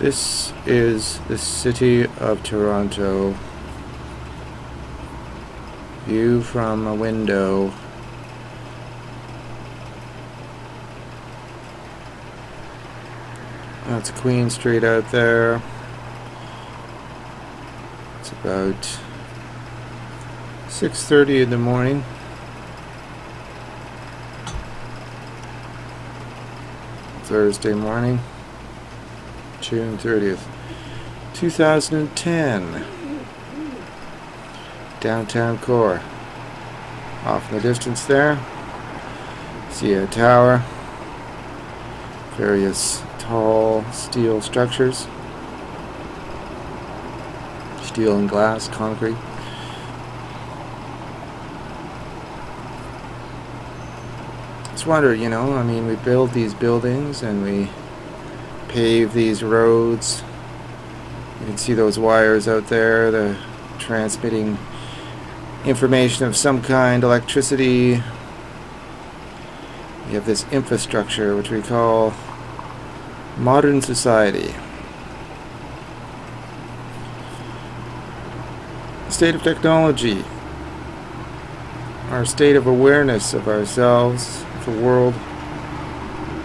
This is the city of Toronto. View from a window. That's Queen Street out there. It's about 6:30 in the morning. Thursday morning, June 30th, 2010. Downtown core. Off in the distance there, see a tower, various tall steel structures, steel and glass, concrete. Just wonder, you know, I mean, we build these buildings and we pave these roads. You can see those wires out there, the transmitting information of some kind, electricity. We have this infrastructure which we call modern society. State of technology, our state of awareness of ourselves, the world,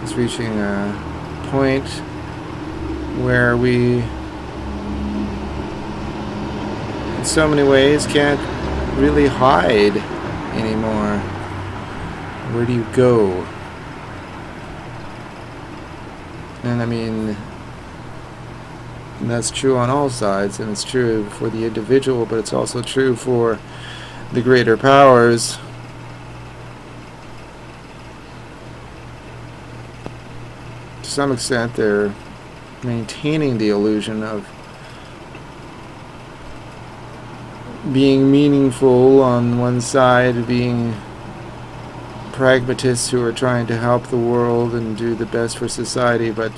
is reaching a point where we, in so many ways, can't really hide anymore. Where do you go? And I mean, that's true on all sides, and it's true for the individual, but it's also true for the greater powers. To some extent, they're maintaining the illusion of being meaningful on one side, being pragmatists who are trying to help the world and do the best for society, but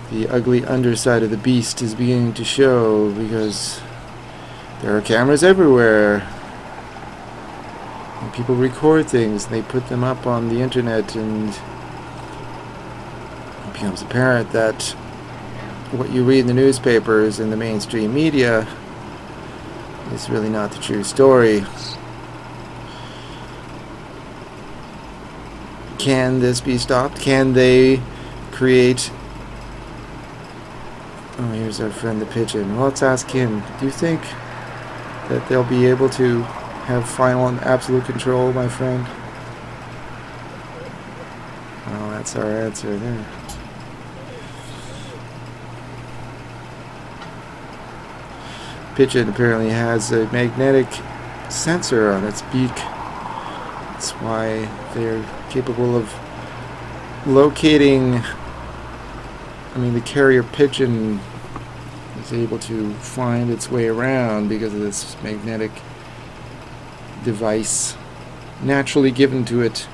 the ugly underside of the beast is beginning to show, because there are cameras everywhere and people record things and they put them up on the internet, and it becomes apparent that what you read in the newspapers and the mainstream media is really not the true story. Can this be stopped? Can they create... Oh, here's our friend the pigeon. Well, let's ask him. Do you think that they'll be able to have final and absolute control, my friend? Well, that's our answer there. Pigeon apparently has a magnetic sensor on its beak. That's why they're capable of locating... I mean, the carrier pigeon is able to find its way around because of this magnetic device naturally given to it.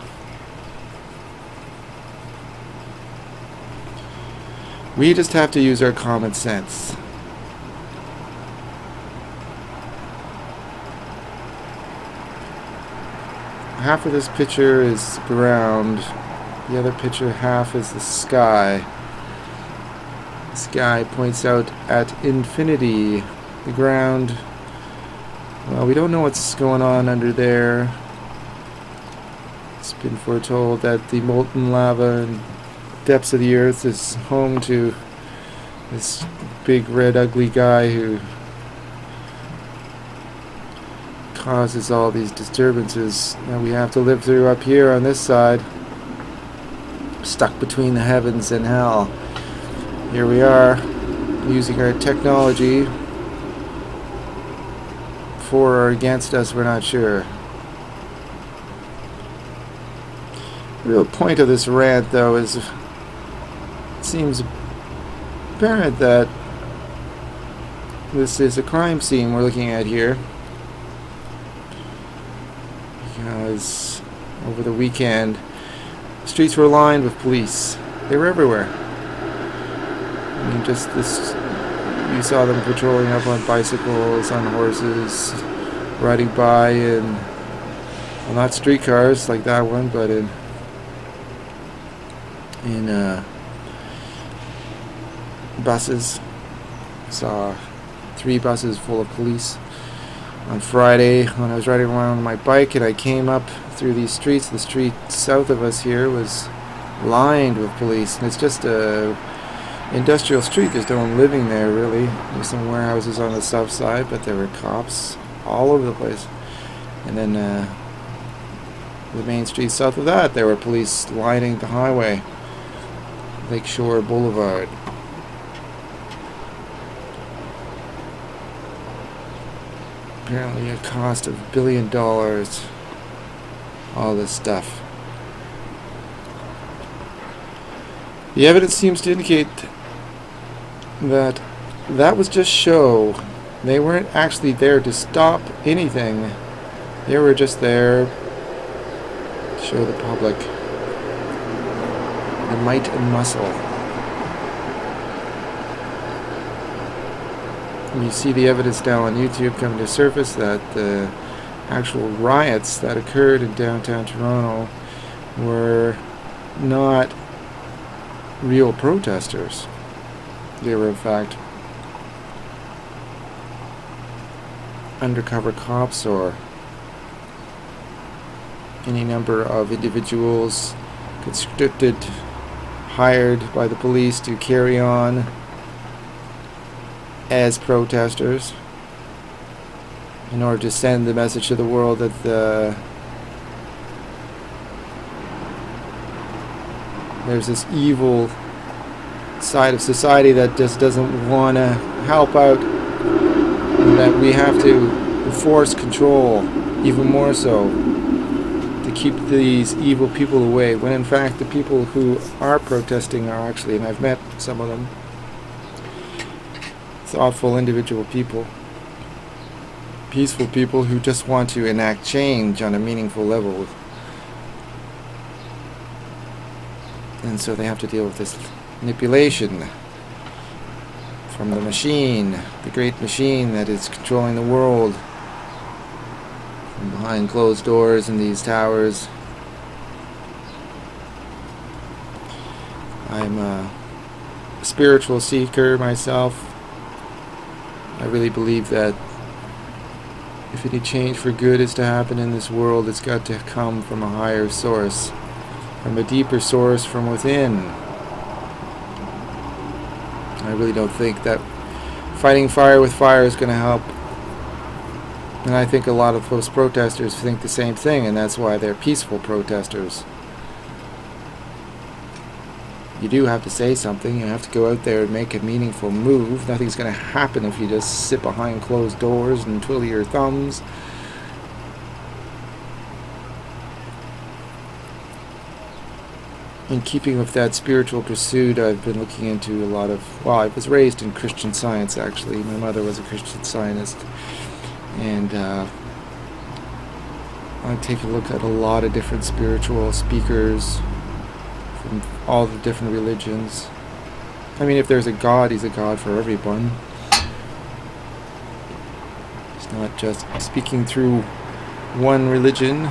We just have to use our common sense. Half of this picture is ground, the other picture half is the sky. The sky points out at infinity. The ground, well, we don't know what's going on under there. It's been foretold that the molten lava and depths of the earth is home to this big red ugly guy who causes all these disturbances that we have to live through up here on this side, stuck between the heavens and hell. Here we are, using our technology for or against us, we're not sure. The real point of this rant, though, is it seems apparent that this is a crime scene we're looking at here. Because over the weekend, the streets were lined with police. They were everywhere. I mean, just this, you saw them patrolling up on bicycles, on horses, riding by in, well, not streetcars like that one, but in buses. Saw 3 buses full of police on Friday when I was riding around on my bike, and I came up through these streets. The street south of us here was lined with police, and it's just a industrial street. There's no one living there really. There's some warehouses on the south side, but there were cops all over the place. And then the main street south of that, there were police lining the highway, Lakeshore Boulevard. Apparently a cost of $1 billion, all this stuff. The evidence seems to indicate that that was just show. They weren't actually there to stop anything. They were just there to show the public the might and muscle. And you see the evidence now on YouTube coming to surface that the actual riots that occurred in downtown Toronto were not real protesters. They were in fact undercover cops or any number of individuals conscripted, hired by the police to carry on as protesters in order to send the message to the world that there's this evil side of society that just doesn't want to help out, and that we have to enforce control even more so to keep these evil people away, when in fact the people who are protesting are actually, and I've met some of them, thoughtful individual people, peaceful people who just want to enact change on a meaningful level. And so they have to deal with this manipulation from the machine, the great machine that is controlling the world from behind closed doors in these towers. I'm a spiritual seeker myself. I really believe that if any change for good is to happen in this world, it's got to come from a higher source, from a deeper source from within. I really don't think that fighting fire with fire is going to help. And I think a lot of those protesters think the same thing, and that's why they're peaceful protesters. You do have to say something. You have to go out there and make a meaningful move. Nothing's going to happen if you just sit behind closed doors and twiddle your thumbs. In keeping with that spiritual pursuit, I've been looking into a lot of, well, I was raised in Christian Science actually. My mother was a Christian Scientist. And I take a look at a lot of different spiritual speakers from all the different religions. I mean, if there's a God, he's a God for everyone. It's not just speaking through one religion.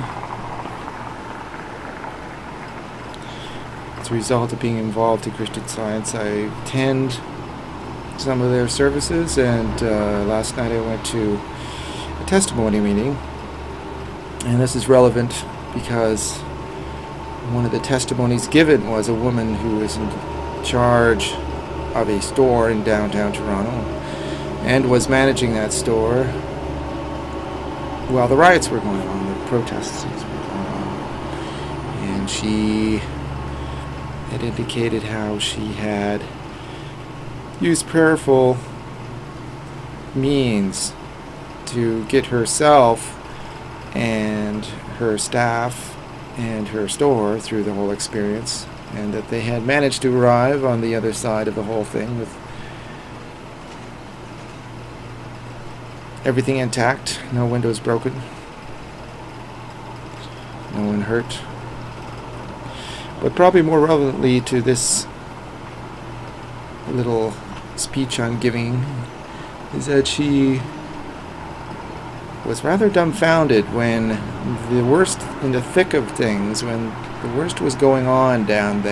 As a result of being involved in Christian Science, I attend some of their services, and last night I went to a testimony meeting. And this is relevant because one of the testimonies given was a woman who was in charge of a store in downtown Toronto and was managing that store while the riots were going on, the protests were going on. And she had indicated how she had used prayerful means to get herself and her staff and her store through the whole experience, and that they had managed to arrive on the other side of the whole thing with everything intact, no windows broken, no one hurt. But probably more relevantly to this little speech I'm giving is that she was rather dumbfounded when the worst, in the thick of things, when the worst was going on down there.